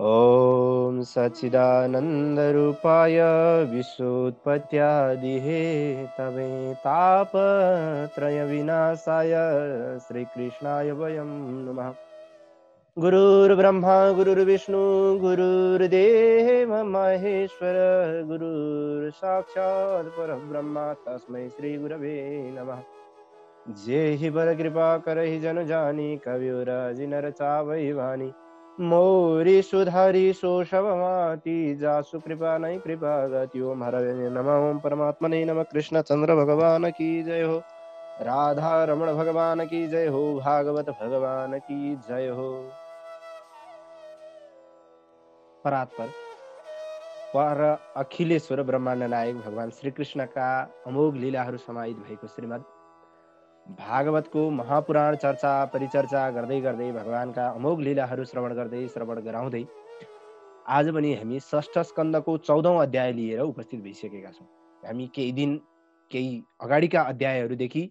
ॐ सच्चिदानन्दरूपाय विश्वोत्पत्त्यादिहेतवे तापत्रयविनाशाय श्रीकृष्णाय वयं नमः। गुरुर्ब्रह्मा गुरुर्विष्णु गुरुर्देव महेश्वर गुरुर्साक्षात् परब्रह्म तस्मै श्रीगुरवे नमः। जेहि बर कृपा करहि जन जानी कवियुराजि नर चावै वाणी मोरी सुधारी शोषवमाति जासु कृपा नहीं कृपा गति ओम हरवे नमः। ओम परमात्मने नमः। कृष्ण चंद्र भगवान की जय हो। राधा रमण भगवान की जय हो। भागवत भगवान की जय हो। परात्पर पर अखिलेश्वर ब्रह्माण्ड नायक भगवान श्रीकृष्णका अमोघ लीलाहरू समाहित भएको श्रीमद् भागवतको महापुराण चर्चा परिचर्चा गर्दै गर्दै भगवानका अमोघ लीलाहरू श्रवण गराउँदै आज पनि हामी षष्ठ स्कन्दको 14औं अध्याय लिएर उपस्थित भइसकेका छौँ। हामी केही अगाडिका अध्यायहरूदेखि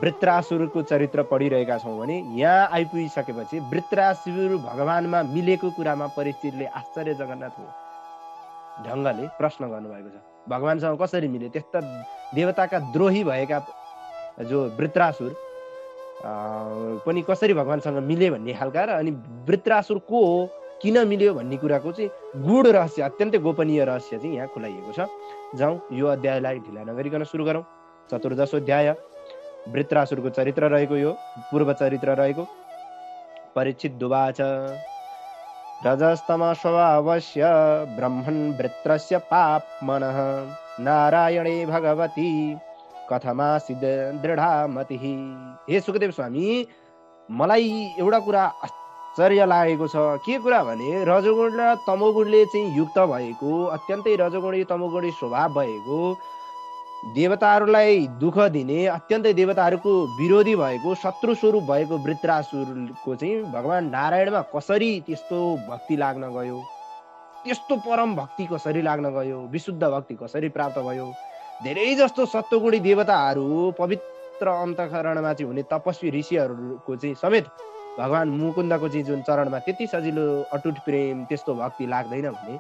वृत्रासुरको चरित्र पढिरहेका छौँ भने यहाँ आइपुगिसकेपछि वृत्रासुर भगवानमा मिलेको कुरामा परीक्षितले आश्चर्य जगन्नाथ ढङ्गले प्रश्न गर्नुभएको छ। भगवानसँग कसरी मिले? त्यस्ता देवताका द्रोही भएका जो वृत्रासुर पनि कसरी भगवानसँग मिले भन्ने खालका र अनि वृत्रासुर को हो, किन मिल्यो भन्ने कुराको चाहिँ गूढ रहस्य, अत्यन्तै गोपनीय रहस्य चाहिँ यहाँ खुलाइएको छ। जाउँ यो अध्यायलाई ढिला नगरिकन सुरु गरौँ। चतुर्दश अध्याय वृत्रासुरको चरित्र रहेको, यो पूर्व चरित्र रहेको। परीक्षित दुवाच रजस्तमस्वभावस्य ब्रह्मन् वृत्रस्य पाप्मनः नारायणे भगवती कथमासीद् दृढा मतिः। हे सुखदेव स्वामी, मलाई एउटा कुरा आश्चर्य लागेको छ। के कुरा भने रजोगुण र तमोगुणले चाहिँ युक्त भएको, अत्यन्तै रजोगुणी तमोगुणी स्वभाव भएको, देवताहरूलाई दुःख दिने, अत्यन्तै देवताहरूको विरोधी भएको, शत्रु स्वरूप भएको वृत्रासुरको चाहिँ भगवान नारायणमा कसरी त्यस्तो भक्ति लाग्न गयो, त्यस्तो परम भक्ति कसरी लाग्न गयो, विशुद्ध भक्ति कसरी प्राप्त भयो। धेरै जस्तो सत्वगुणी देवताहरू पवित्र अन्तःकरणमा चाहिँ हुने तपस्वी ऋषिहरूको चाहिँ समेत भगवान मुकुन्दको चाहिँ जुन चरणमा त्यति सजिलो अटुट प्रेम, त्यस्तो भक्ति लाग्दैन भने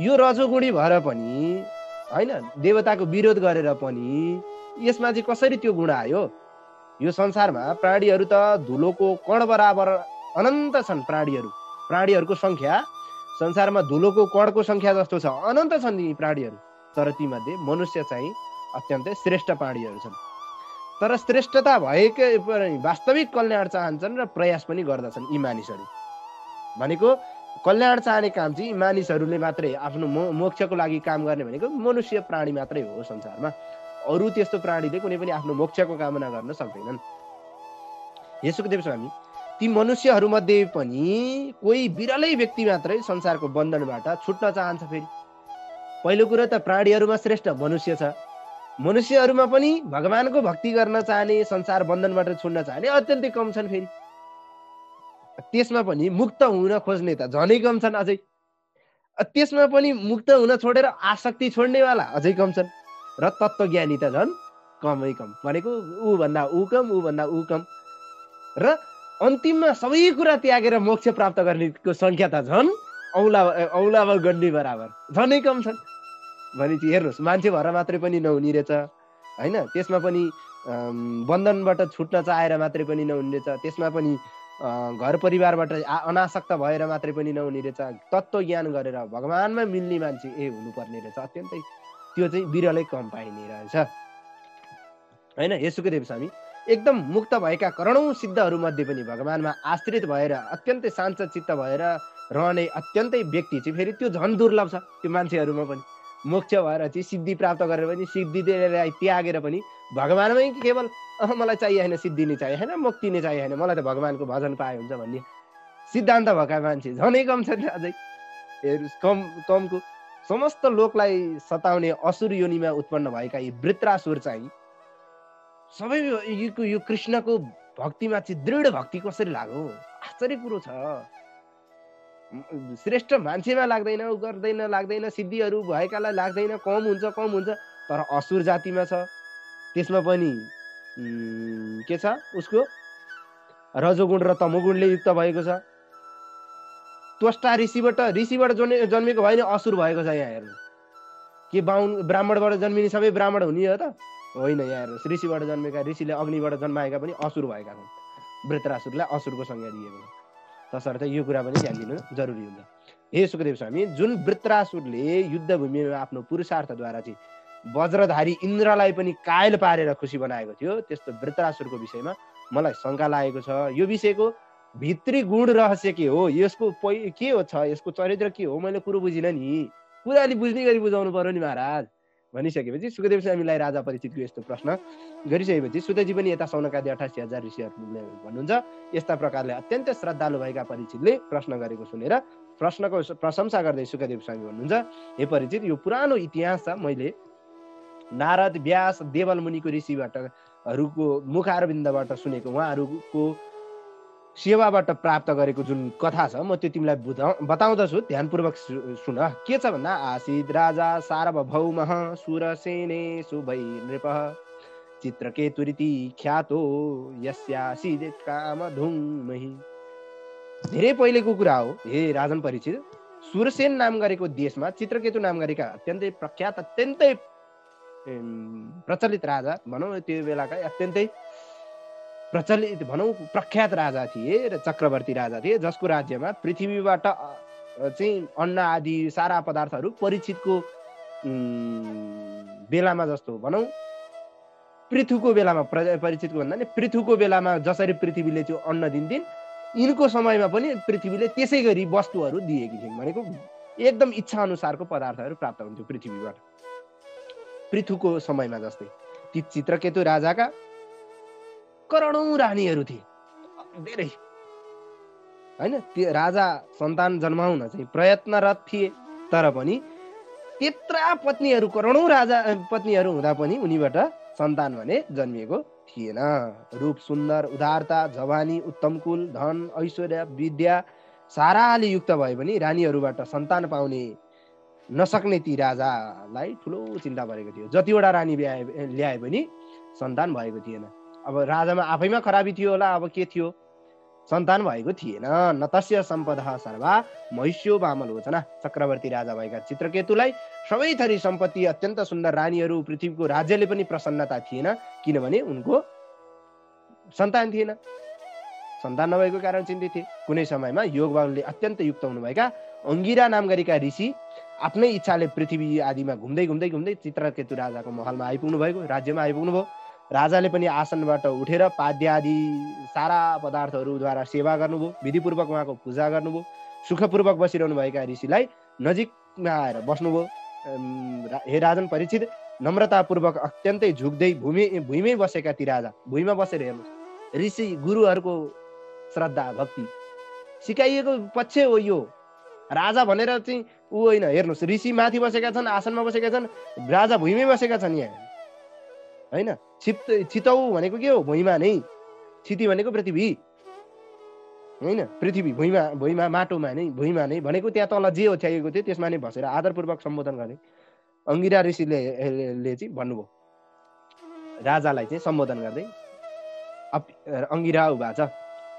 यो रजोगुणी भएर पनि हैन, देवताको विरोध गरेर पनि यसमा चाहिँ कसरी त्यो गुण आयो? यो संसारमा प्राणीहरू त धुलोको कण बराबर अनन्त छन्। प्राणीहरूको संख्या संसारमा धुलोको कणको संख्या जस्तो छ, अनन्त छन् यी प्राणीहरू। तर तीमध्ये मनुष्य चाहिँ अत्यन्तै श्रेष्ठ प्राणीहरू छन्। तर श्रेष्ठता भएकै वास्तविक कल्याण चाहन्छन् र प्रयास पनि गर्दछन् यी मानिसहरू। भनेको कल्याण चाहने काम चाहिँ मानिसहरूले मात्रै, आफ्नो मोक्षको लागि काम गर्ने भनेको मनुष्य प्राणी मात्रै हो संसारमा। अरू त्यस्तो प्राणीले कुनै पनि आफ्नो मोक्षको कामना गर्न सक्दैनन्। हे सुखदेव स्वामी, ती मनुष्यहरूमध्ये पनि कोही बिरलै व्यक्ति मात्रै संसारको बन्धनबाट छुट्न चाहन्छ। फेरि पहिलो कुरो त प्राणीहरूमा श्रेष्ठ मनुष्य छ। मनुष्यहरूमा पनि भगवानको भक्ति गर्न चाहने, संसार बन्धनबाट छुट्न चाहने अत्यन्तै कम छन्। फेरि त्यसमा पनि मुक्त हुन खोज्ने त झनै कम छन् अझै। त्यसमा पनि मुक्त हुन छोडेर आसक्ति छोड्नेवाला अझै कम छन्। र तत्त्वज्ञानी त झन् कमै कम। भनेको ऊभन्दा ऊ कम। र अन्तिममा सबै कुरा त्यागेर मोक्ष प्राप्त गर्नेको संख्या त झन् औलावा गण्डी बराबर झनै कम छन्। भनेपछि हेर्नुहोस्, मान्छे भएर मात्रै पनि नहुने रहेछ होइन। त्यसमा पनि बन्धनबाट छुट्न चाहेर मात्रै पनि नहुने रहेछ। त्यसमा पनि घर परिवारबाट अनासक्त भएर मात्रै पनि नहुने रहेछ। तत्त्वज्ञान गरेर भगवानमा मिल्ने मान्छे हुनुपर्ने रहेछ। अत्यन्तै त्यो चाहिँ बिरलै कम पाइने रहेछ होइन। हे सुखदेव स्वामी, एकदम मुक्त भएका करोडौं सिद्धहरूमध्ये पनि भगवानमा आश्रित भएर अत्यन्तै शान्त चित्त भएर रहने अत्यन्तै व्यक्ति चाहिँ फेरि त्यो झन् दुर्लभ छ। त्यो मान्छेहरूमा पनि मोक्ष भएर चाहिँ सिद्धि प्राप्त गरेर पनि सिद्धिलाई त्यागेर पनि भगवानमै केवल मलाई चाहिए होइन, सिद्धि नै चाहिए होइन, मुक्ति नै चाहिए होइन, मलाई त भगवानको भजन पाए हुन्छ भन्ने सिद्धान्त भएका मान्छे झनै कम छन्। अझै कमको समस्त लोकलाई सताउने असुर योनिमा उत्पन्न भएका यी वृत्रासुर चाहिँ सबै यो कृष्णको भक्तिमा चाहिँ दृढ भक्ति कसरी लाग्यो? आश्चर्य कुरो छ। श्रेष्ठ मान्छेमा लाग्दैन, उ गर्दैन, लाग्दैन, सिद्धिहरू भएकालाई लाग्दैन, कम हुन्छ। तर असुर जातिमा छ, त्यसमा पनि के छ, उसको रजोगुण र तमोगुणले युक्त भएको छ। त्वष्टा ऋषिबाट जन्मेको भयो नि असुर भएको छ। यहाँ हेर्नु, के ब्राह्मणबाट जन्मिने सबै ब्राह्मण हुने हो त? होइन। यहाँ हेर्नुहोस्, ऋषिबाट जन्मेका, ऋषिले अग्निबाट जन्माएका पनि असुर भएका छन्। वृत्रासुरलाई असुरको संज्ञा दिएको छ। तसर्थ यो कुरा पनि ध्यान दिनु जरुरी हुन्छ। हे सुखदेव स्वामी, जुन वृत्रासुरले युद्धभूमिमा आफ्नो पुरुषार्थद्वारा चाहिँ वज्रधारी इन्द्रलाई पनि कायल पारेर खुसी बनाएको थियो, त्यस्तो वृत्रासुरको विषयमा मलाई शङ्का लागेको छ। यो विषयको भित्री गुण रहस्य के हो, यसको के हो छ, यसको चरित्र के हो, मैले कुरो बुझिनँ नि। कुरा अलि बुझ्ने गरी बुझाउनु पर्यो नि महाराज भनिसकेपछि सुखदेव स्वामीलाई राजा परीक्षितको यस्तो प्रश्न गरिसकेपछि सुतजी पनि यता सौनकादि 88,000 ऋषिहरूले भन्नुहुन्छ। यस्ता प्रकारले अत्यन्त श्रद्धालु भएका परीक्षितले प्रश्न गरेको सुनेर प्रश्नको प्रशंसा गर्दै सुखदेव स्वामी भन्नुहुन्छ, हे परीक्षित, यो पुरानो इतिहास छ। मैले नारद, व्यास, देवल मुनिको ऋषिहरूको मुखारविन्दबाट सुनेको, उहाँहरूको सेवाबाट प्राप्त गरेको जुन कथा छ, म त्यो तिमीलाई बताउँदछु, ध्यानपूर्वक सुन। के छ भन्दा, आसीद राजा सार्वभौमः सुरसेने शुभै नृपः चित्रकेतुरिति ख्यातो यस्यासीद कामधुङ्महि। धेरै पहिलेको कुरा हो हे राजन परीक्षित। सुरसेन नाम गरेको देशमा चित्रकेतु नाम गरेका अत्यन्तै प्रख्यात, अत्यन्तै प्रचलित राजा भनौँ, त्यो बेलाका अत्यन्तै प्रचलित भनौँ प्रख्यात राजा थिए र चक्रवर्ती राजा थिए, जसको राज्यमा पृथ्वीबाट चाहिँ अन्न आदि सारा पदार्थहरू परीक्षितको बेलामा जस्तो भनौँ, पृथुको बेलामा, परीक्षितको भन्दा नि पृथुको बेलामा जसरी पृथ्वीले त्यो अन्न दिन्थिन्, यिनको समयमा पनि पृथ्वीले त्यसै गरी वस्तुहरू दिएकी थिइन्। भनेको एकदम इच्छा अनुसारको पदार्थहरू प्राप्त हुन्थ्यो पृथ्वीबाट, पृथुको समयमा जस्तै। ती चित्रकेतु राजाका करोडौं रानीहरू थिए, धेरै होइन। त्यो राजा सन्तान जन्माउन चाहिँ प्रयत्नरत थिए, तर पनि त्यत्रा पत्नीहरू, करोडौं राजा पत्नीहरू हुँदा पनि उनीबाट सन्तान भने जन्मिएको थिएन। रूप सुन्दर, उदारता, जवानी, उत्तम कुल, धन, ऐश्वर्य, विद्या साराले युक्त भए पनि रानीहरूबाट सन्तान पाउने नसक्ने ती राजालाई ठुलो चिन्ता परेको थियो। जतिवटा रानी ल्याए पनि सन्तान भएको थिएन। अब राजामा आफैमा खराबी थियो होला, अब के थियो, सन्तान भएको थिएन। न तस्य सम्पदः सर्वा महिष्यो वामलोचना। चक्रवर्ती राजा भएका चित्रकेतुलाई सबै थरी सम्पत्ति, अत्यन्त सुन्दर रानीहरू, पृथ्वीको राज्यले पनि प्रसन्नता थिएन, किनभने उनको सन्तान थिएन। सन्तान नभएको कारण चिन्तित थिए। कुनै समयमा योग बलले अत्यन्त युक्त हुनुभएका अंगिरा नाम गरेका ऋषि आफ्नै इच्छाले पृथ्वी आदिमा घुम्दै घुम्दै घुम्दै चित्रकेतु राजाको महलमा आइपुग्नु भएको, राज्यमा आइपुग्नु भयो। राजाले पनि आसनबाट उठेर पाद्य आदि सारा पदार्थहरूद्वारा सेवा गर्नुभयो, विधिपूर्वक उहाँको पूजा गर्नुभयो। सुखपूर्वक बसिरहनु भएका ऋषिलाई नजिकमा आएर बस्नुभयो। हे राजन परीक्षित, नम्रतापूर्वक अत्यन्तै झुक्दै भुइँमै बसेका ती राजा, भुइँमा बसेर हेर्नुहोस्, ऋषि गुरुहरूको श्रद्धा भक्ति सिकाइएको पक्ष हो यो। राजा भनेर चाहिँ ऊ होइन, हेर्नुहोस्, ऋषि माथि बसेका छन्, आसनमा बसेका छन्, राजा भुइँमै बसेका छन् यहाँ होइन। चितौ भनेको के हो, भुइँमा नै। क्षिति भनेको पृथ्वी होइन, पृथ्वी भुइँमा माटोमा नै, भुइँमा नै भनेको त्यहाँ तल जे ओछ्याइएको थियो त्यसमा नै बसेर आदरपूर्वक सम्बोधन गर्ने अंगिरा ऋषिले चाहिँ भन्नुभयो। राजालाई चाहिँ सम्बोधन गर्दै अंगिरा उवाच,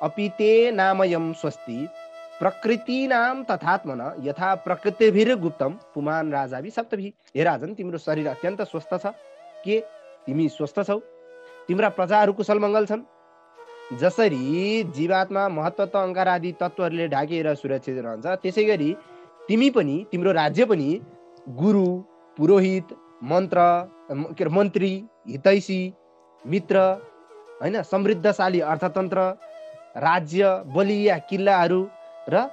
अपिते नामयम स्वस्ति प्रकृतिनाम तथात्मन यथा प्रकृतिभिर्गुप्तम पुमान राजाभि सप्तभि। हे राजन, तिम्रो शरीर अत्यन्त स्वस्थ छ। के तिमी स्वस्थ छौ? तिम्रा प्रजाहरू कुशल मङ्गल छन्? जसरी जीवात्मा महत्त्व अङ्कार आदि तत्त्वहरूले ढाकिएर सुरक्षित रहन्छ, त्यसै गरी तिमी पनि, तिम्रो राज्य पनि गुरु, पुरोहित, मन्त्री, हितैषी, मित्र होइन, समृद्धशाली अर्थतन्त्र, राज्य, बलिया किल्लाहरू र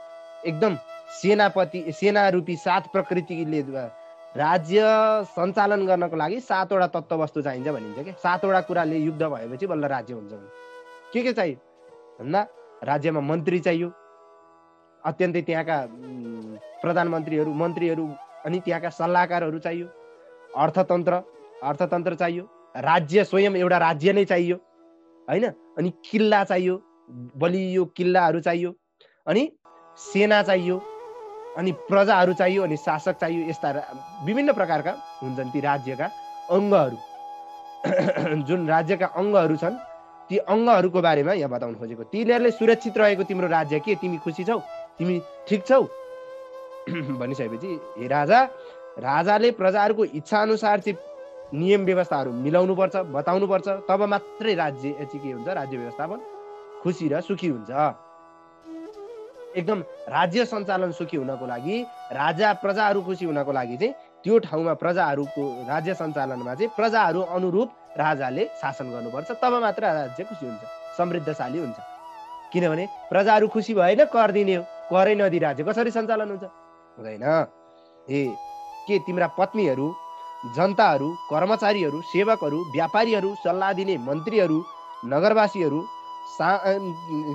एकदम सेना रूपी 7 प्रकृतिले राज्य सञ्चालन गर्नको लागि 7वटा तत्त्व वस्तु चाहिन्छ भनिन्छ के। 7वटा कुराले युद्ध भएपछि बल्ल राज्य हुन्छ। के चाहियो भन्दा, राज्यमा मन्त्री चाहियो, अत्यन्तै त्यहाँका प्रधानमन्त्रीहरू, मन्त्रीहरू अनि त्यहाँका सल्लाहकारहरू चाहियो। अर्थतन्त्र चाहियो, राज्य स्वयं एउटा राज्य नै चाहियो होइन। अनि किल्ला चाहियो, बलियो किल्लाहरू चाहियो, अनि सेना चाहियो, अनि प्रजाहरू चाहियो, अनि शासक चाहियो। यस्ता विभिन्न प्रकारका हुन्छन् ती राज्यका अङ्गहरू। जुन राज्यका अङ्गहरू छन्, ती अङ्गहरूको बारेमा यहाँ बताउन खोजेको। तिनीहरूले सुरक्षित रहेको तिम्रो राज्य के तिमी खुसी छौ? तिमी ठिक छौ भनिसकेपछि हे राजा, राजाले प्रजाहरूको इच्छा अनुसार चाहिँ नियम व्यवस्थाहरू मिलाउनु पर्छ, बताउनु पर्छ, तब मात्रै राज्य चाहिँ के हुन्छ, राज्य व्यवस्थापन खुसी र सुखी हुन्छ। एकदम राज्य सञ्चालन सुखी हुनको लागि, राजा प्रजाहरू खुसी हुनको लागि चाहिँ त्यो ठाउँमा प्रजाहरूको राज्य सञ्चालनमा चाहिँ प्रजाहरू अनुरूप राजाले शासन गर्नुपर्छ, तब मात्र राज्य खुसी हुन्छ, समृद्धशाली हुन्छ। किनभने प्रजाहरू खुसी भएन कर दिने हो, करै नदी राज्य कसरी सञ्चालन हुन्छ? हुँदैन। के तिम्रा पत्नीहरू, जनताहरू, कर्मचारीहरू, सेवकहरू, व्यापारीहरू, सल्लाह दिने मन्त्रीहरू, नगरवासीहरू,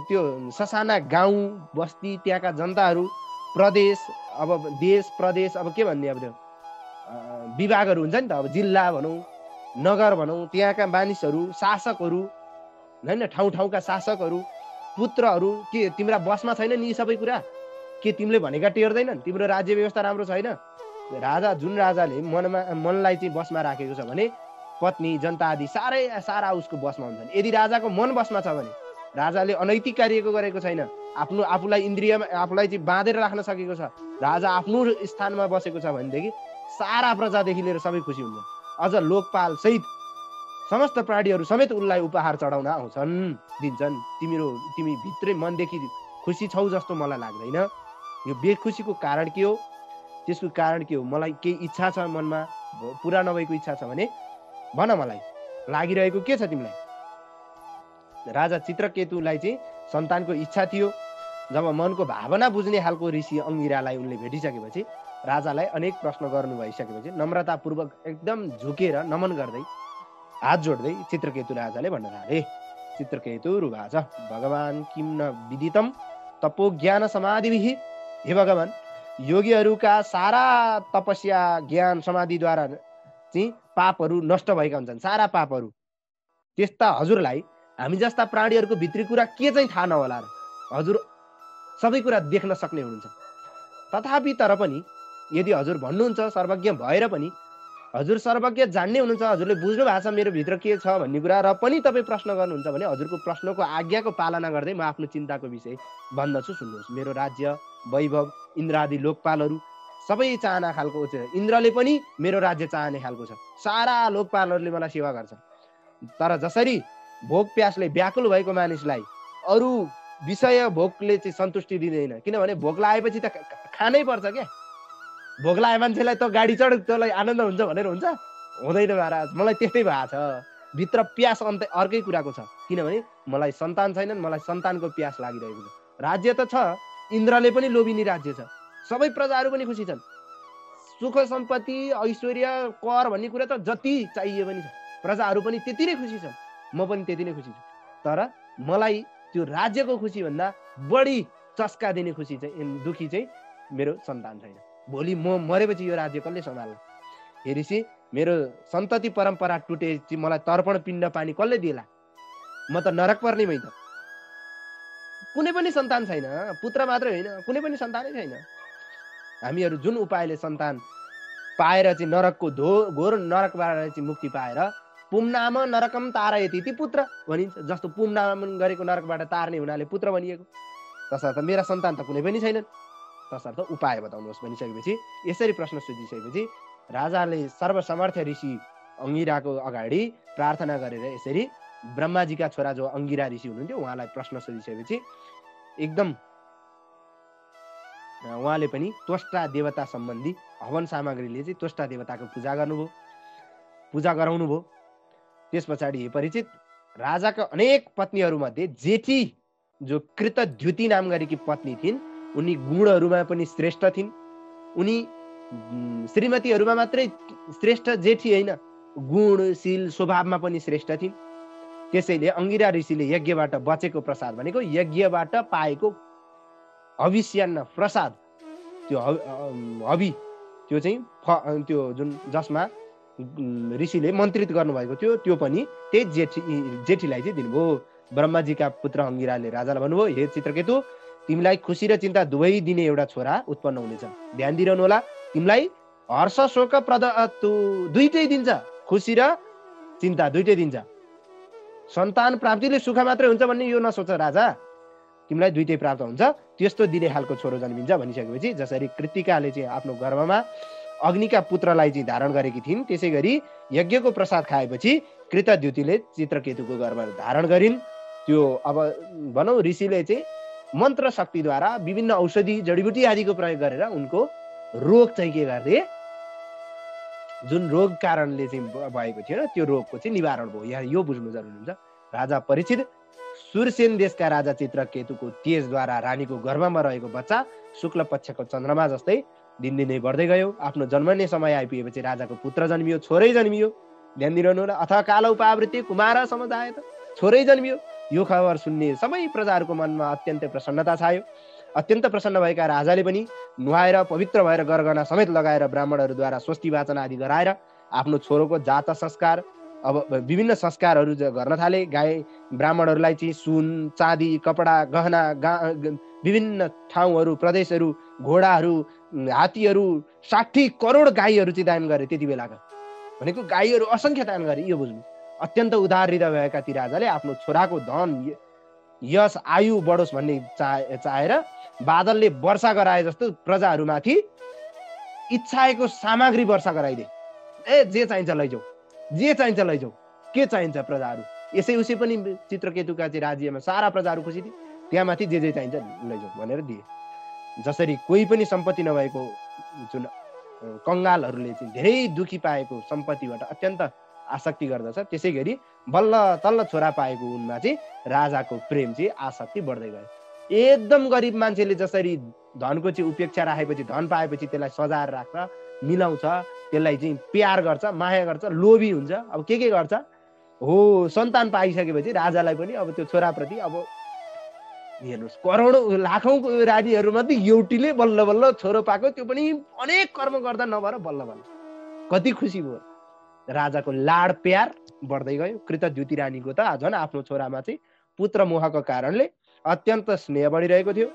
त्यो ससाना गाउँ बस्ती त्यहाँका जनताहरू, प्रदेश, अब देश प्रदेश, अब के भन्ने, अब त्यो विभागहरू हुन्छ नि त, अब जिल्ला भनौँ, नगर भनौँ, त्यहाँका मानिसहरू, शासकहरू, होइन, ठाउँ ठाउँका शासकहरू, पुत्रहरू, के तिम्रा बसमा छैन नि सबै कुरा? के तिमीले भनेका टेर्दैनन्? तिम्रो राज्य व्यवस्था राम्रो छैन? राजा, जुन राजाले मनलाई चाहिँ बसमा राखेको छ भने पत्नी, जनता आदि सारा उसको बसमा हुन्छन्। यदि राजाको मन बसमा छ भने, राजाले अनैतिक कार्यको गरेको छैन, आफूलाई इन्द्रियमा आफूलाई चाहिँ बाँधेर राख्न सकेको छ, राजा आफ्नो स्थानमा बसेको छ भनेदेखि सारा प्रजादेखि लिएर सबै खुसी हुन्छ। अझ लोकपाल सहित समस्त प्राणीहरू समेत उसलाई उपहार चढाउन आउँछन्, दिन्छन्। तिमी भित्रै मनदेखि खुसी छौ जस्तो मलाई लाग्दैन। यो बेखुसीको कारण के हो? त्यसको कारण के हो? मलाई केही इच्छा छ मनमा, पुरा नभएको इच्छा छ भने भन, मलाई लागिरहेको के छ तिमीलाई? राजा चित्रकेतुलाई चाहिँ सन्तानको इच्छा थियो। जब मनको भावना बुझ्ने खालको ऋषि अङ्गिरालाई उनले भेटिसकेपछि, राजालाई अनेक प्रश्न गर्नु भइसकेपछि नम्रतापूर्वक एकदम झुकेर नमन गर्दै हात जोड्दै चित्रकेतु राजाले भन्न थाले, चित्रकेतु रुवाच भगवान् किम न विदितम तपो ज्ञान समाधिभिः। हे भगवान्, योगीहरूका सारा तपस्या ज्ञान समाधिद्वारा चाहिँ पापहरू नष्ट भएका हुन्छन्, सारा पापहरू। त्यस्ता हजुरलाई हामी जस्ता प्राणीहरूको भित्री कुरा के चाहिँ थाहा नहोला र? हजुर सबै कुरा देख्न सक्ने हुनुहुन्छ। तथापि तर पनि यदि हजुर भन्नुहुन्छ सर्वज्ञ भएर पनि, हजुर सर्वज्ञ जान्ने हुनुहुन्छ, हजुरले बुझ्नु भएको छ मेरो भित्र के छ भन्ने कुरा, र पनि तपाईँ प्रश्न गर्नुहुन्छ भने हजुरको प्रश्नको आज्ञाको पालना गर्दै म आफ्नो चिन्ताको विषय भन्दछु, सुन्नुहोस्। मेरो राज्य वैभव, इन्द्र आदि लोकपालहरू सबै चाहना खालको छ। इन्द्रले पनि मेरो राज्य चाहने खालको छ। सारा लोकपालहरूले मलाई सेवा गर्छन्। तर जसरी भोक प्यासले व्याकुल भएको मानिसलाई अरू विषय भोकले चाहिँ सन्तुष्टि दिँदैन, किनभने भोक लागेपछि त खानै पर्छ क्या। भोक लागे मान्छेलाई त गाडी चढ तँलाई आनन्द हुन्छ भनेर हुन्छ? हुँदैन महाराज। मलाई त्यस्तै भएको छ, भित्र प्यास अन्त अर्कै कुराको छ। किनभने मलाई सन्तान छैनन्, मलाई सन्तानको प्यास लागिरहेको छ। राज्य त छ, इन्द्रले पनि लोभिनी राज्य छ, सबै प्रजाहरू पनि खुसी छन्, सुख सम्पत्ति ऐश्वर्य कर भन्ने कुरा त जति चाहिए पनि छ, प्रजाहरू पनि त्यति नै खुसी छन्, म पनि त्यति नै खुसी छु। तर मलाई त्यो राज्यको खुसी भन्दा बढी चस्का दिने खुसी चाहिँ, दुखी चाहिँ मेरो सन्तान छैन। भोलि म मरेपछि यो राज्य कसले सम्हाल्ला? हे ऋषि, मेरो सन्तति परम्परा टुटेपछि मलाई तर्पण पिण्ड पानी कसले दिएला? म त नरक पर्ने भएँ त। कुनै पनि सन्तान छैन, पुत्र मात्रै होइन, कुनै पनि सन्तानै छैन। हामीहरू जुन उपायले सन्तान पाएर चाहिँ नरकको घोर नरकबाट चाहिँ मुक्ति पाएर पुम्नाम नरकम तारयति इति पुत्र भनिन्छ, जस्तो पुम्नाम गरेको नरकबाट तार्ने हुनाले पुत्र भनिएको। तसर्थ मेरा सन्तान त कुनै पनि छैनन्, तसर्थ उपाय बताउनुहोस् भनिसकेपछि, यसरी प्रश्न सोधिसकेपछि राजाले सर्वसमर्थ ऋषि अङ्गिराको अगाडि प्रार्थना गरेर यसरी ब्रह्माजीका छोरा जो अङ्गिरा ऋषि हुनुहुन्थ्यो उहाँलाई प्रश्न सोधिसकेपछि एकदम उहाँले पनि त्वष्टा देवता सम्बन्धी हवन सामग्रीले चाहिँ त्वष्टा देवताको पूजा गर्नुभयो, पूजा गराउनु भयो। त्यस पछाडि परिचित राजाका अनेक पत्नीहरूमध्ये जेठी जो कृतद्युति नाम गरेकी पत्नी थिइन्, उनी गुणहरूमा पनि श्रेष्ठ थिइन्। उनी श्रीमतीहरूमा मात्रै श्रेष्ठ जेठी होइन, गुणशील स्वभावमा पनि श्रेष्ठ थिइन्। त्यसैले अङ्गिरा ऋषिले यज्ञबाट बचेको प्रसाद भनेको यज्ञबाट पाएको हविष्यान्न प्रसाद, त्यो हवि, त्यो चाहिँ त्यो जुन जसमा ऋषिले मन्त्रित गर्नुभएको थियो, त्यो पनि त्यही जेठीलाई चाहिँ दिनुभयो। ब्रह्माजीका पुत्र अङ्गिराले राजालाई भन्नुभयो, हे चित्रकेतु, तिमीलाई खुसी र चिन्ता दुवै दिने एउटा छोरा उत्पन्न हुनेछ। ध्यान दिइरहनु होला, तिमीलाई हर्ष शोक दुइटै दिन्छ, खुसी र चिन्ता दुइटै दिन्छ। सन्तान प्राप्तिले सुख मात्रै हुन्छ भन्ने यो नसोच राजा। तिमीलाई दुईटै प्राप्त हुन्छ, त्यस्तो दिने खालको छोरो जन्मिन्छ भनिसकेपछि जसरी कृतिकाले चाहिँ आफ्नो गर्भमा अग्निका पुत्रलाई चाहिँ धारण गरेकी थिइन्, त्यसै गरी यज्ञको प्रसाद खाएपछि कृतद्युतिले चित्रकेतुको गर्भ धारण गरिन्। त्यो अब भनौँ ऋषिले चाहिँ मन्त्र शक्तिद्वारा विभिन्न औषधि जडीबुटी आदिको प्रयोग गरेर उनको रोग चाहिँ के गर्थे, जुन रोग कारणले चाहिँ भएको थियो त्यो रोगको चाहिँ निवारण भयो। यहाँ यो बुझ्नु जरुरी हुन्छ। राजा परीक्षित सुरसेन देशका राजा चित्रकेतुको तेजद्वारा रानीको गर्भमा रहेको बच्चा शुक्ल पक्षको चन्द्रमा जस्तै दिनदिनै बढ्दै गयो। आफ्नो जन्मने समय आइपुगेपछि राजाको पुत्र जन्मियो, छोरै जन्मियो। ध्यान दिनु होला, अथ काल उपावृत्ति कुमार समुदाय, त छोरै जन्मियो। यो खबर सुन्ने सबै प्रजाहरूको मनमा अत्यन्तै प्रसन्नता छायो। अत्यन्त प्रसन्न भएका राजाले पनि नुहाएर पवित्र भएर गरगहना समेत लगाएर ब्राह्मणहरूद्वारा स्वस्ति वाचन आदि गराएर आफ्नो छोरोको जात संस्कार, अब विभिन्न संस्कारहरू गर्न थाले। ब्राह्मणहरूलाई चाहिँ सुन चाँदी कपडा गहना विभिन्न ठाउँहरू प्रदेशहरू घोडाहरू हात्तीहरू 60 करोड गाईहरू चाहिँ दान गरे। त्यति बेलाका भनेको गाईहरू असङ्ख्य दान गरे। यो बुझ्नु, अत्यन्त उदार हृदय भएका ती राजाले आफ्नो छोराको धन यस आयु बढोस् भन्ने चाहेर बादलले वर्षा गराए जस्तो प्रजाहरूमाथि इच्छाएको सामग्री वर्षा गराइदिए। जे चाहिन्छ लैजाऊ, जे चाहिन्छ लैजाऊ, के चाहिन्छ प्रजाहरू। यसै उसै पनि चित्रकेतुका चाहिँ राज्यमा सारा प्रजाहरू खुसी थिए। त्यहाँमाथि जे जे चाहिन्छ लैजाऊ भनेर दिए। जसरी कोही पनि सम्पत्ति नभएको जुन कङ्गालहरूले चाहिँ धेरै दुखी पाएको सम्पत्तिबाट अत्यन्त आसक्ति गर्दछ, त्यसै गरी बल्ल तल्ल छोरा पाएको उनमा चाहिँ राजाको प्रेम चाहिँ आसक्ति बढ्दै गयो। एकदम गरिब मान्छेले जसरी धनको चाहिँ उपेक्षा राखेपछि धन पाएपछि त्यसलाई सजाएर राख्छ, मिलाउँछ, त्यसलाई चाहिँ प्यार गर्छ, माया गर्छ, लोभी हुन्छ, अब के गर्छ हो। सन्तान पाइसकेपछि राजालाई पनि अब त्यो छोराप्रति अब हेर्नुहोस् करोडौँ लाखौँको रानीहरूमध्ये एउटीले बल्ल बल्ल छोरो पाएको, त्यो पनि अनेक कर्म गर्दा नभएर बल्ल बल्ल कति खुसी भयो। राजाको लाड प्यार बढ्दै गयो। कृतद्युति रानीको त झन् आफ्नो छोरामा चाहिँ पुत्र मोहको कारणले अत्यन्त स्नेह बढिरहेको थियो।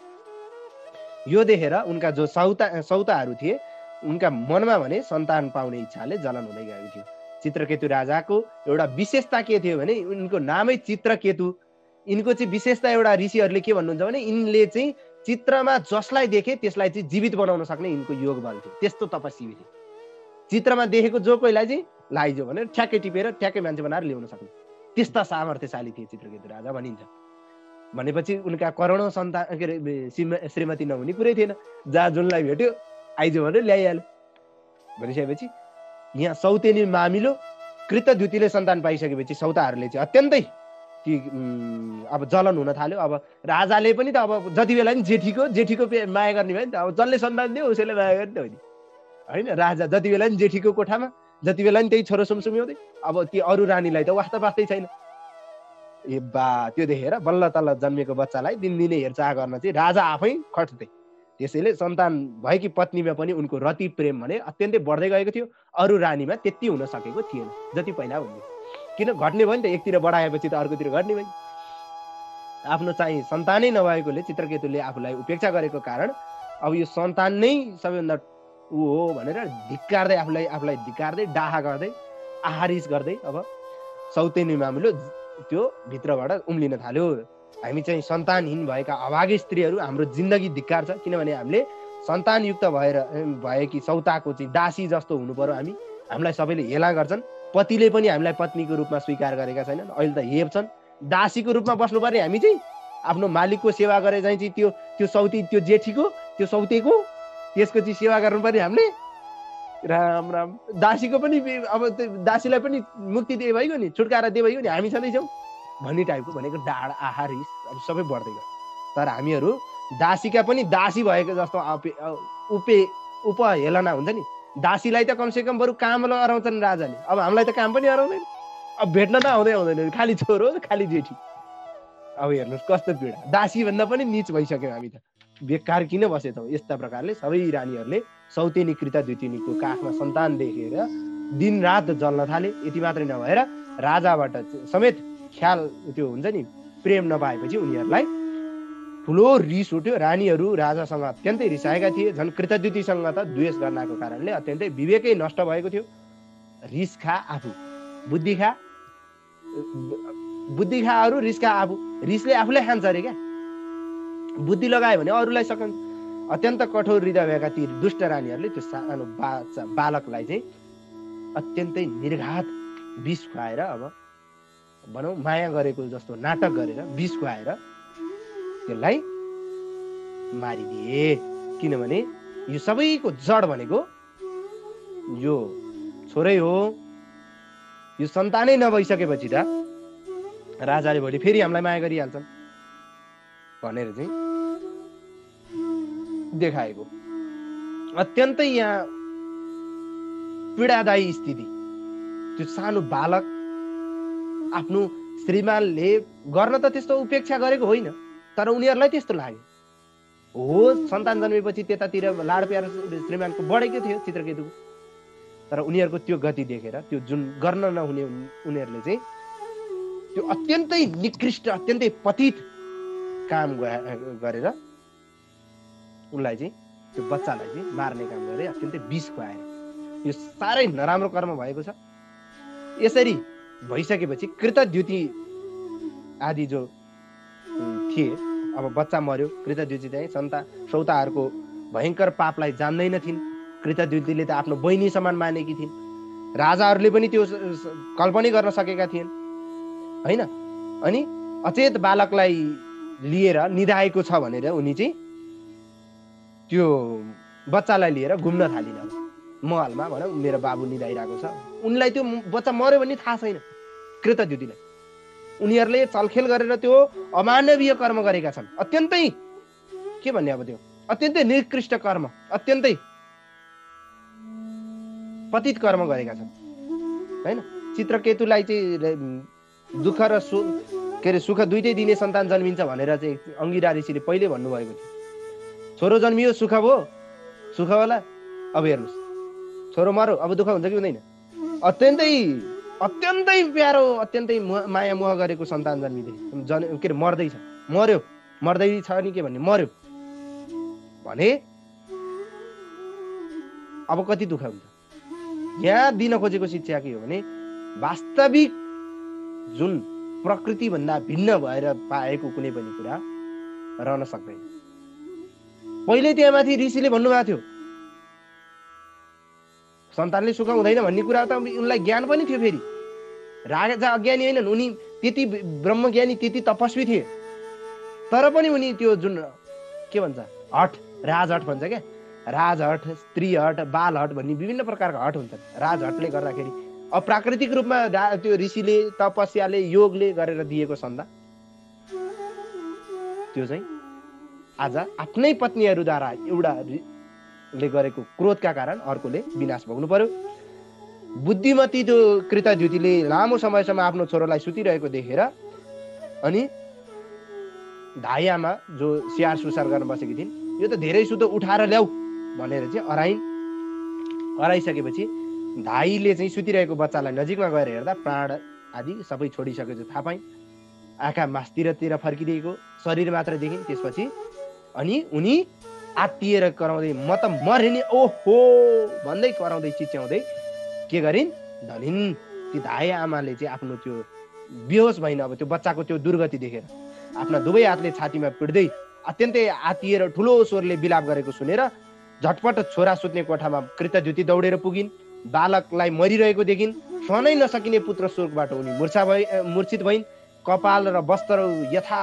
यो देखेर उनका जो सौताहरू थिए उनका मनमा भने सन्तान पाउने इच्छाले जलन हुँदै गएको थियो। चित्रकेतु राजाको एउटा विशेषता के थियो भने उनको नामै चित्रकेतु। यिनको चाहिँ विशेषता एउटा ऋषिहरूले के भन्नुहुन्छ भने यिनले चाहिँ चित्रमा जसलाई देखे त्यसलाई चाहिँ जीवित बनाउन सक्ने यिनको योग बल थियो। त्यस्तो तपस्वी थिए। चित्रमा देखेको जो कोहीलाई चाहिँ लाइजो भनेर ठ्याक्कै टिपेर ठ्याक्कै मान्छे बनाएर ल्याउन सक्ने त्यस्ता सामर्थ्यशाली थिए चित्रकेतु राजा भनिन्छ। भनेपछि उनका करोडौँ सन्तान के अरे श्रीमती नहुने कुरै थिएन। जहाँ जुनलाई भेट्यो आइजो भनेर ल्याइहाल्यो। भनिसकेपछि यहाँ सौतेनी मामिलो कृतद्युतिले सन्तान पाइसकेपछि सौताहरूले चाहिँ अत्यन्तै अब जलन हुन थाल्यो। अब राजाले पनि त अब जति बेला नि जेठीको माया गर्ने भयो नि त। अब जसले सन्तान दियो उसैले माया गर्ने हो नि होइन। राजा जति बेला नि जेठीको कोठामा, जति बेला नि त्यही छोरो सुमसुम्याउँदै। अब ती अरू रानीलाई त वास्ता पास्तै छैन। ए बा त्यो देखेर बल्ल तल्ल जन्मेको बच्चालाई दिनदिनै हेरचाह गर्न चाहिँ राजा आफै खट्थे। त्यसैले सन्तान भएकी पत्नीमा पनि उनको रति प्रेम भने अत्यन्तै बढ्दै गएको थियो। अरू रानीमा त्यति हुन सकेको थिएन जति पहिला हुन्थ्यो। किन घट्ने भयो नि त, एकतिर बढाएपछि त अर्कोतिर घट्ने भयो। आफ्नो चाहिँ सन्तानै नभएकोले चित्रकेतुले आफूलाई उपेक्षा गरेको कारण अब यो सन्तान नै सबैभन्दा ऊ हो भनेर धिक्कार्दै आफूलाई धिक्कार्दै डाहा गर्दै आहारिस गर्दै अब सौतेनी मामिलो त्यो भित्रबाट उम्लिन थाल्यो। हामी चाहिँ सन्तानहीन भएका अभागी स्त्रीहरू हाम्रो जिन्दगी धिक्कार छ। किनभने हामीले सन्तानयुक्त भएकी सौताको चाहिँ दासी जस्तो हुनु पर्यो। हामीलाई सबैले हेला गर्छन्। पतिले पनि हामीलाई पत्नीको रूपमा स्वीकार गरेका छैनन्। अहिले त हेप्छन्। दासीको रूपमा बस्नुपर्ने हामी चाहिँ आफ्नो मालिकको सेवा गरे चाहिँ त्यो सौती त्यो जेठीको त्यो सौतेको त्यसको चाहिँ सेवा गर्नुपर्ने हामीले। राम राम। दासीको पनि अब दासीलाई पनि मुक्ति दिए भइगयो नि, छुटकारा दिए भइगयो नि, हामी छँदैछौँ भन्ने टाइपको भनेको डाँड आहार रिस अब सबै बढ्दै गयो। तर हामीहरू दासीका पनि दासी भएको जस्तो उपहेलना हुन्छ नि। दासीलाई त कमसेकम बरु काम अराउँछन् राजाले। अब हामीलाई त काम पनि अराउँदैन। अब भेट्न त आउँदैन, खालि छोरो खालि जेठी। अब हेर्नुहोस् कस्तो पीडा। दासी भन्दा पनि नीच भइसक्यौँ हामी त। बेकार किन बसेछौँ। यस्ता प्रकारले सबै रानीहरूले सौतेनी कृतद्युतिनीको काखमा सन्तान देखेर दिन रात जल्न थाले। यति मात्रै नभएर राजाबाट समेत ख्याल त्यो हुन्छ नि प्रेम नपाएपछि उनीहरूलाई ठुलो रिस उठ्यो। रानीहरू राजासँग अत्यन्तै रिसाएका थिए। झन् कृतद्युतिसँग त द्वेष गर्नको कारणले अत्यन्तै विवेकै नष्ट भएको थियो। रिस खा आफू, बुद्धि खा अरू, रिस खा आफू। रिसले आफूलाई खान्छ अरे क्या। बुद्धि लगायो भने अरूलाई सकन्छ। अत्यन्त कठोर हृदय भएका ती दुष्ट रानीहरूले त्यो सानो बालकलाई चाहिँ अत्यन्तै निर्घात विष खुवाएर, अब भनौँ माया गरेको जस्तो नाटक गरेर विष खुवाएर त्यसलाई मारिदिए। किनभने यो सबैको जड भनेको यो छोरै हो। यो सन्तानै नभइसकेपछि त राजाले भोलि फेरि हामीलाई माया गरिहाल्छन् भनेर चाहिँ देखाएको। अत्यन्तै यहाँ पीडादायी स्थिति। त्यो सानो बालक आफ्नो श्रीमानले गर्न त त्यस्तो उपेक्षा गरेको होइन, तर उनीहरूलाई त्यस्तो लाग्यो। हो, सन्तान जन्मेपछि त्यतातिर लाड प्यार श्रीमानको बढेको थियो चित्रकेतुको, तर उनीहरूको त्यो गति देखेर, त्यो जुन गर्न नहुने उनीहरूले चाहिँ त्यो अत्यन्तै निकृष्ट, अत्यन्तै पतित काम गरेर उनलाई चाहिँ, त्यो बच्चालाई चाहिँ मार्ने काम गरे, अत्यन्तै विष खुवाएर। यो साह्रै नराम्रो कर्म भएको छ। यसरी भइसकेपछि कृतद्युति आदि जो थिए, अब बच्चा मर्यो, कृतद्युति चाहिँ सौताहरूको भयङ्कर पापलाई जान्दैन थिइन्। कृतद्युतिले त आफ्नो बहिनी समान मानेकी थिइन्। राजाहरूले पनि त्यो कल्पनै गर्न सकेका थिएन होइन। अनि अचेत बालकलाई लिएर निधाएको छ भनेर उनी चाहिँ त्यो बच्चालाई लिएर घुम्न थालिन्। अब महलमा भनौँ मेरो बाबु निधाइरहेको छ, उनलाई त्यो बच्चा मर्यो भन्ने थाहा छैन कृतद्युतिलाई। उनीहरूले चलखेल गरेर त्यो अमानवीय कर्म गरेका छन्। अत्यन्तै के भन्ने, अब त्यो अत्यन्तै निकृष्ट कर्म, अत्यन्तै पतित कर्म गरेका छन् होइन। चित्रकेतुलाई चाहिँ दुःख र सुख दुइटै दिने सन्तान जन्मिन्छ भनेर चाहिँ अंगिरा ऋषिले पहिले भन्नुभएको थियो। छोरो जन्मियो सुख भयो, सुख होला। अब हेर्नुहोस्, छोरो मर्यो, अब दुःख हुन्छ कि हुँदैन? अत्यन्तै प्यारो, अत्यन्तै माया मोह गरेको सन्तान जन्मिँदै के अरे मर्दैछ, मर्दै छ नि के भन्ने, मर्यो भने अब कति दुःख हुन्छ। यहाँ दिन खोजेको शिक्षा के हो भने वास्तविक जुन प्रकृति भन्दा भिन्न भएर पाएको कुनै पनि कुरा रहन सक्दैन। पहिले त्यहाँ माथि ऋषिले भन्नुभएको थियो सन्तानले सुख हुँदैन भन्ने कुरा त उनलाई ज्ञान पनि थियो। फेरि राजा अज्ञानी होइनन्, उनी त्यति ब्रह्मज्ञानी, त्यति तपस्वी थिए, तर पनि उनी त्यो जुन के भन्छ हट, राजहट भन्छ क्या, राजहट, स्त्री हट, बाल हट भन्ने विभिन्न प्रकारका हट हुन्छन्। राजहटले गर्दाखेरि अप्राकृतिक रूपमा त्यो ऋषिले तपस्याले योगले गरेर दिएको सन्तान त्यो चाहिँ आज आफ्नै पत्नीहरूद्वारा एउटाले गरेको क्रोधका कारण अर्कोले विनाश भोग्नु पर्यो। बुद्धिमती त्यो कृतद्युतिले लामो समयसम्म आफ्नो छोरोलाई सुतिरहेको देखेर अनि धाइयामा जो स्याहार सुसार गर्न बसेकी थिइन्, यो त धेरै सुतो उठाएर ल्याऊ भनेर चाहिँ अराइसकेपछि धाइले चाहिँ सुतिरहेको बच्चालाई नजिकमा गएर हेर्दा प्राण आदि सबै छोडिसकेको थाहा पाइन्। आँखा मासतिर फर्किदिएको शरीर मात्र देखिन्। त्यसपछि अनि उनी आत्तिएर कराउँदै म त मरे नि ओहो भन्दै कराउँदै चिच्याउँदै के गरिन् धलिन्। ती धाइ आमाले चाहिँ आफ्नो त्यो बेहोस भइन, अब त्यो बच्चाको त्यो दुर्गति देखेर आफ्ना दुवै हातले छातीमा पिट्दै अत्यन्तै आत्तिएर ठुलो स्वरले बिलाप गरेको सुनेर झटपट छोरा सुत्ने कोठामा कृतद्युति दौडेर पुगिन्। बालकलाई मरिरहेको देखिन्। सहनै नसकिने पुत्र शोकबाट उनी मूर्छित भइन्। कपाल र वस्त्र यथा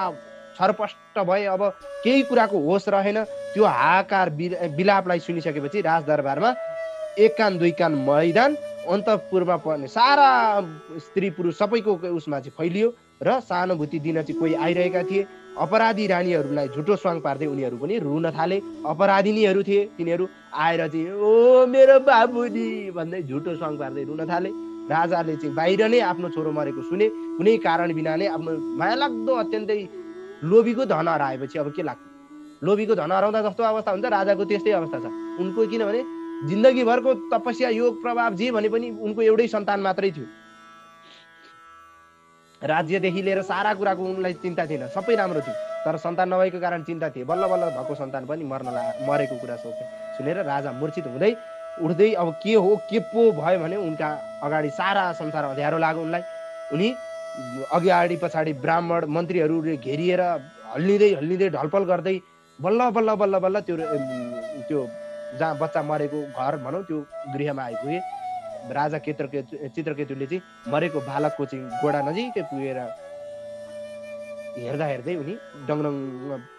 छरपष्ट भए। अब केही कुराको होस रहेन। त्यो हाहाकार बिलापलाई सुनिसकेपछि राजदरबारमा एक कान दुई कान मैदान, अन्तपुरमा पर्ने सारा स्त्री पुरुष सबैको उसमा चाहिँ फैलियो र सहानुभूति दिन चाहिँ कोही आइरहेका थिए। अपराधी रानीहरूलाई झुटो स्वाङ पार्दै उनीहरू पनि रुन थाले। अपराधिनीहरू थिए, तिनीहरू आएर चाहिँ ओ मेरो बाबुजी भन्दै झुटो स्वाङ पार्दै रुन थाले। राजाले चाहिँ बाहिर नै आफ्नो छोरो मरेको सुने, कुनै कारण बिना नै आफ्नो माया लाग्दो अत्यन्तै लोभीको धन हराएपछि अब के लाग्छ? लोभीको धन हराउँदा जस्तो अवस्था हुन्छ राजाको त्यस्तै अवस्था छ उनको। किनभने जिन्दगीभरको तपस्या योग प्रभाव जे भने पनि उनको एउटै सन्तान मात्रै थियो। राज्यदेखि लिएर सारा कुराको उनलाई चिन्ता थिएन, सबै राम्रो थियो, तर सन्तान नभएको कारण चिन्ता थिए। बल्ल बल्ल भएको सन्तान पनि मरेको कुरा सुनेर राजा मूर्छित हुँदै उठ्दै अब के हो के पो भयो भने उनका अगाडि सारा संसार अँध्यारो लाग्यो उनलाई। उनी अगाडि पछाडि ब्राह्मण मन्त्रीहरूले घेरिएर हल्लिँदै ढलपल गर्दै बल्ल बल्ल बल्ल बल्ल त्यो जहाँ बच्चा मरेको घर भनौँ त्यो गृहमा आइपुगे। राजा चित्रकेतुले चाहिँ मरेको बालकको चाहिँ गोडा नजिकै पुगेर हेर्दै उनी डङडङ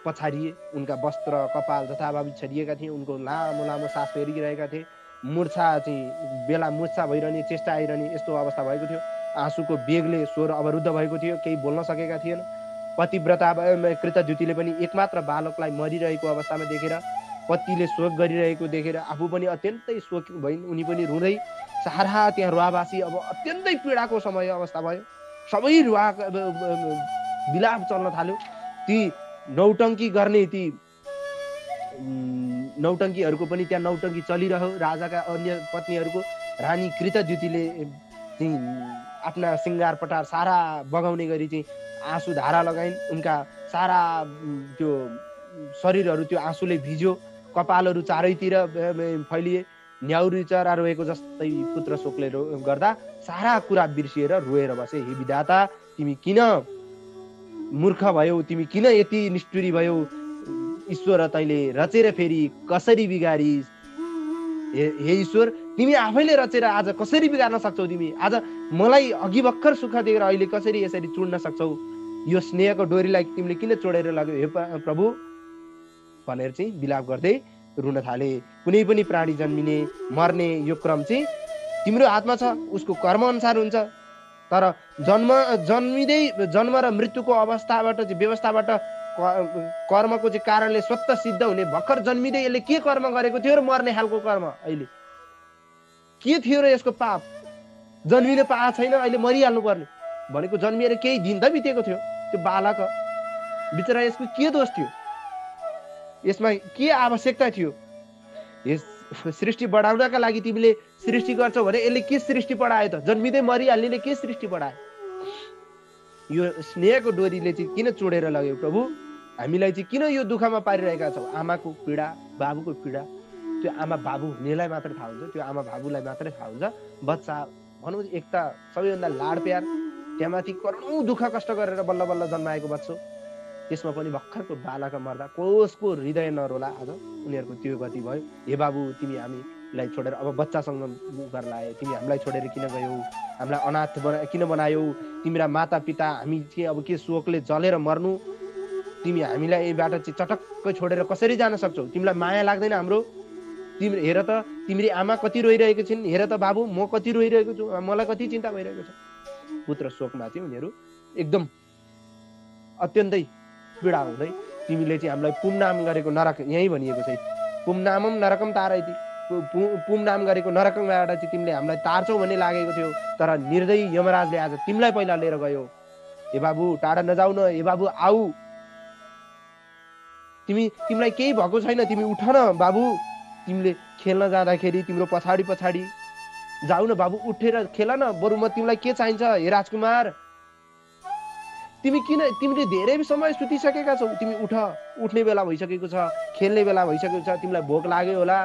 पछाडिए। उनका वस्त्र कपाल जथाभावी छरिएका थिए, उनको लामो लामो सास फेरिरहेका थिए, मूर्छा चाहिँ बेला मूर्छा भइरहने, चेष्टा आइरहने यस्तो अवस्था भएको थियो। आँसुको बेगले स्वर अवरुद्ध भएको थियो, केही बोल्न सकेका थिएन। पतिव्रता कृतद्युतिले पनि एकमात्र बालकलाई मरिरहेको अवस्थामा देखेर, पतिले शोक गरिरहेको देखेर आफू पनि अत्यन्तै शोक भइन्। उनी पनि रुँदै सारा त्यहाँ रुवाबासी अब अत्यन्तै पीडाको समय अवस्था भयो। सबै रुवा विलाप चल्न थाल्यो। ती नौटङ्की गर्ने ती नौटङ्कीहरूको पनि त्यहाँ नौटङ्की चलिरह्यो। राजाका अन्य पत्नीहरूको रानी कृतद्युतिले चाहिँ आफ्ना सिङ्गार पटार सारा बगाउने गरी चाहिँ आँसु धारा लगाइन्। उनका सारा त्यो शरीरहरू त्यो आँसुले भिज्यो, कपालहरू चारैतिर फैलिए। न्याउरी चरा रोएको जस्तै पुत्र शोकले गर्दा सारा कुरा बिर्सिएर रोएर बसे। हे विधाता, तिमी किन मूर्ख भयौ? तिमी किन यति निष्ठुरी भयौ? ईश्वर तैँले रचेर फेरि कसरी बिगारिस्? हे ईश्वर, तिमी आफैले रचेर आज कसरी बिगार्न सक्छौ? तिमी आज मलाई अघि भर्खर सुख दिएर अहिले कसरी यसरी चुड्न सक्छौ? यो स्नेहको डोरीलाई तिमीले किन चोडेर लग्यौ हे प्रभु भनेर चाहिँ विलाप गर्दै रुन थाले। कुनै पनि प्राणी जन्मिने मर्ने यो क्रम चाहिँ तिम्रो हातमा छ, उसको कर्म अनुसार हुन्छ। तर जन्म र मृत्युको अवस्थाबाट चाहिँ व्यवस्थाबाट कर्मको चाहिँ कारणले स्वतः सिद्ध हुने भर्खर जन्मिँदै यसले के कर्म गरेको थियो र मर्ने खालको कर्म अहिले के थियो र यसको पाप जन्मिने पाएको छैन, अहिले मरिहाल्नु पर्ने भनेको जन्मिएर केही दिन त बितेको थियो। त्यो बालक बिचरा, यसको के दोष थियो? यसमा के आवश्यकता थियो? यस सृष्टि बढाउनका लागि तिमीले सृष्टि गर्छौ भने यसले के सृष्टि बढायो त? जन्मिँदै मरिहाल्नेले के सृष्टि बढायो? यो स्नेहको डोरीले चाहिँ किन चोडेर लग्यो प्रभु? हामीलाई चाहिँ किन यो दुःखमा पारिरहेका छौ? आमाको पीडा, बाबुको पीडा त्यो आमा बाबु हुनेलाई मात्र थाहा हुन्छ, त्यो आमा बाबुलाई मात्रै थाहा हुन्छ। बच्चा भनौँ एक त सबैभन्दा लाड प्यार, त्यहाँमाथि करोडौँ दुःख कष्ट गरेर बल्ल बल्ल जन्माएको बच्चो, त्यसमा पनि भर्खरको बालक मर्दा कसको हृदय नरोला? आज उनीहरूको त्यो गति भयो। हे बाबु, तिमी हामीलाई छोडेर अब बच्चासँग गर्ला, तिमी हामीलाई छोडेर किन गयौ? हामीलाई अनाथ किन बनायौ? तिम्रा माता पिता हामी चाहिँ अब के शोकले जलेर मर्नु? तिमी हामीलाई यहीबाट चाहिँ चटक्कै छोडेर कसरी जान सक्छौ? तिमीलाई माया लाग्दैन हाम्रो? तिम्रो हेर त, तिम्री आमा कति रोइरहेको छिन्, हेर त बाबु म कति रोइरहेको छु, मलाई कति चिन्ता भइरहेको छ। पुत्र शोकमा चाहिँ उनीहरू एकदम अत्यन्तै पीडा हुँदै, तिमीले चाहिँ हामीलाई पुम नाम गरेको नरक, यहीँ भनिएको छ पुम नामम नरकम ताराइति, पुम नाम गरेको नरकबाट चाहिँ तिमीले हामीलाई तार्छौ भन्ने लागेको थियो। तर निर्दयी यमराजले आज तिमीलाई पहिला लिएर गयो। हे बाबु टाढा नजाऊ न, हे बाबु आऊ, तिमीलाई केही भएको छैन, तिमी उठ न बाबु। तिमीले खेल्न जाँदाखेरि तिम्रो पछाडि पछाडि जाऊ न बाबु, उठेर खेल न, बरु म तिमीलाई के चाहिन्छ हे राजकुमार? तिमीले धेरै समय सुतिसकेका छौ, तिमी उठ, उठ्ने बेला भइसकेको छ, खेल्ने बेला भइसकेको छ, तिमीलाई भोक लाग्यो होला।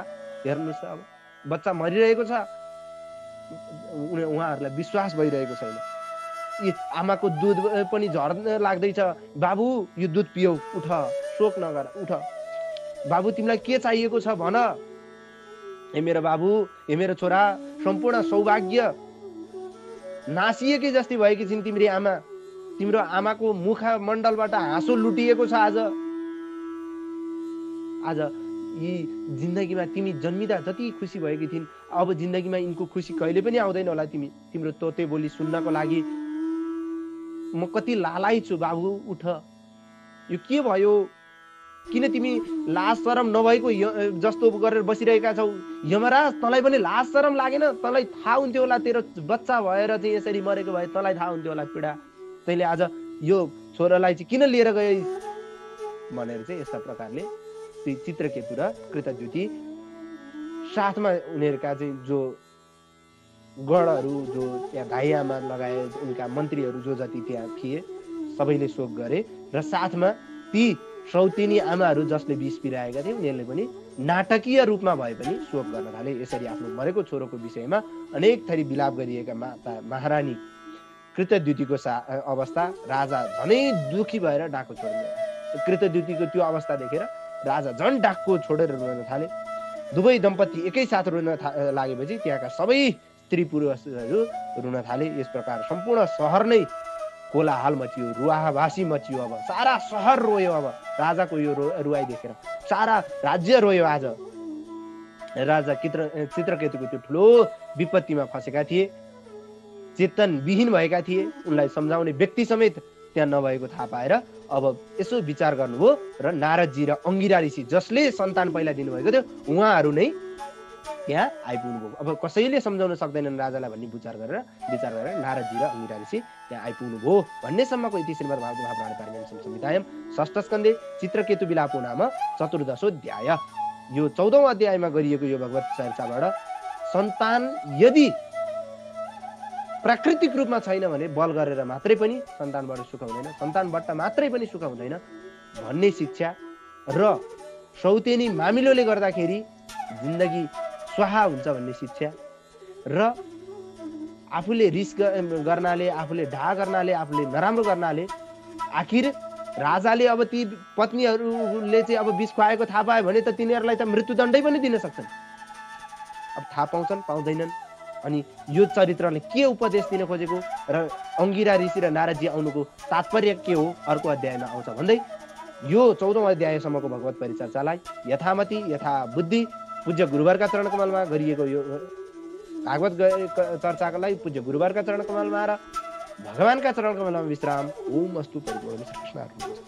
हेर्नुहोस् त अब बच्चा मरिरहेको छ, उहाँहरूलाई विश्वास भइरहेको छैन। आमाको दुध पनि झर्न लाग्दैछ, बाबु यो दुध पियौ, उठ, शोक नगर, उठ। बाबु तिमीलाई के चाहिएको छ भन? हे मेरो बाबु, हे मेरो छोरा, सम्पूर्ण सौभाग्य नासिएकै जस्तै भएकी छिन् तिम्री आमा। तिम्रो आमाको मुख मण्डलबाट हाँसो लुटिएको छ। आज यी जिन्दगीमा तिमी जन्मिँदा जति खुसी भएकी थिइन्, अब जिन्दगीमा यिनको खुसी कहिले पनि आउँदैन होला। तिम्रो तोते बोली सुन्नको लागि म कति लालाइ छु। बाबु उठ, यो के भयो? किन तिमी लाज शरम नभएको जस्तो गरेर बसिरहेका छौ? यमराज, तँलाई पनि लाज शरम लागेन? तँलाई थाहा हुन्थ्यो होला तेरो बच्चा भएर चाहिँ यसरी मरेको भए तँलाई थाहा हुन्थ्यो होला पीडा। तैँले आज यो छोरालाई चाहिँ किन लिएर गए भनेर चाहिँ यस्ता प्रकारले चित्रकेतु र कृतद्युति साथमा उनीहरूका चाहिँ जो गणहरू, जो त्यहाँ धाइयामा लगाए उनका मन्त्रीहरू जो जति त्यहाँ थिए सबैले शोक गरे। र साथमा ती सौतिनी आमाहरू जसले विष पिराएका थिए उनीहरूले पनि नाटकीय रूपमा भए पनि शोक गर्न थाले। यसरी आफ्नो मरेको छोरोको विषयमा अनेक थरी विलाप गरिएका माता महारानी कृतद्युतिको अवस्था राजा झनै दुखी भएर डाको छोड्नु कृतद्युतिको त्यो अवस्था देखेर राजा झन् डाक्को छोडेर रुन थाले। दुवै दम्पति एकैसाथ रुन लागेपछि त्यहाँका सबै स्त्री पुरुषहरू रुन थाले। यस प्रकार सम्पूर्ण सहर नै कोलाहल मचियो, रुवाहाभासी मचियो। अब सारा सहर रोयो। अब राजाको यो रुवाई देखेर सारा राज्य रोयो। आज राजा चित्रकेतुको त्यो ठुलो विपत्तिमा फसेका थिए, चेतनविहीन भएका थिए। उनलाई सम्झाउने व्यक्ति समेत त्यहाँ नभएको थाहा पाएर अब यसो विचार गर्नुभयो र नारदजी र अंगिरा ऋषि जसले सन्तान पहिला दिनुभएको थियो उहाँहरू नै त्यहाँ आइपुग्नुभयो। अब कसैले सम्झाउन सक्दैनन् राजालाई भन्ने विचार गरेर नारदजी र अंगिरा ऋषि त्यहाँ आइपुग्नुभयो भन्नेसम्मको इति श्रीमद् भागवत महापुराण पारमेयं संहितायां षष्ठ स्कन्धे चित्रकेतु विलापो नाम चतुर्दशोऽध्याय। यो 14औं अध्यायमा गरिएको यो भगवत चर्चाबाट सन्तान यदि प्राकृतिक रूपमा छैन भने बल गरेर मात्रै पनि सन्तानबाट सुख हुँदैन, सन्तानबाट मात्रै पनि सुख हुँदैन भन्ने शिक्षा र सौतेनी मामिलोले गर्दाखेरि जिन्दगी स्वाहा हुन्छ भन्ने शिक्षा र आफूले रिस गर्नाले, आफूले ढा गर्नाले, आफूले नराम्रो गर्नाले आखिर राजाले अब ती पत्नीहरूले चाहिँ अब विष खुवाएको थाहा पायो भने त तिनीहरूलाई त मृत्युदण्डै पनि दिन सक्छन्। अब थाहा पाउँछन् पाउँदैनन्। अनि यो चरित्रले के उपदेश दिन खोजेको र अंगिरा ऋषि र नारदजी आउनुको तात्पर्य के हो अर्को अध्यायमा आउँछ भन्दै यो 14औं अध्यायसम्मको भगवत परिचर्चालाई यथामति यथा बुद्धि पूज्य गुरुवरका चरणकमलमा गरिएको यो भागवत चर्चालाई पूज्य गुरुवरका चरणकमलमा र भगवानका चरणकमलमा विश्राम। ओम अस्तु परिपूर्ण श्री कृष्ण।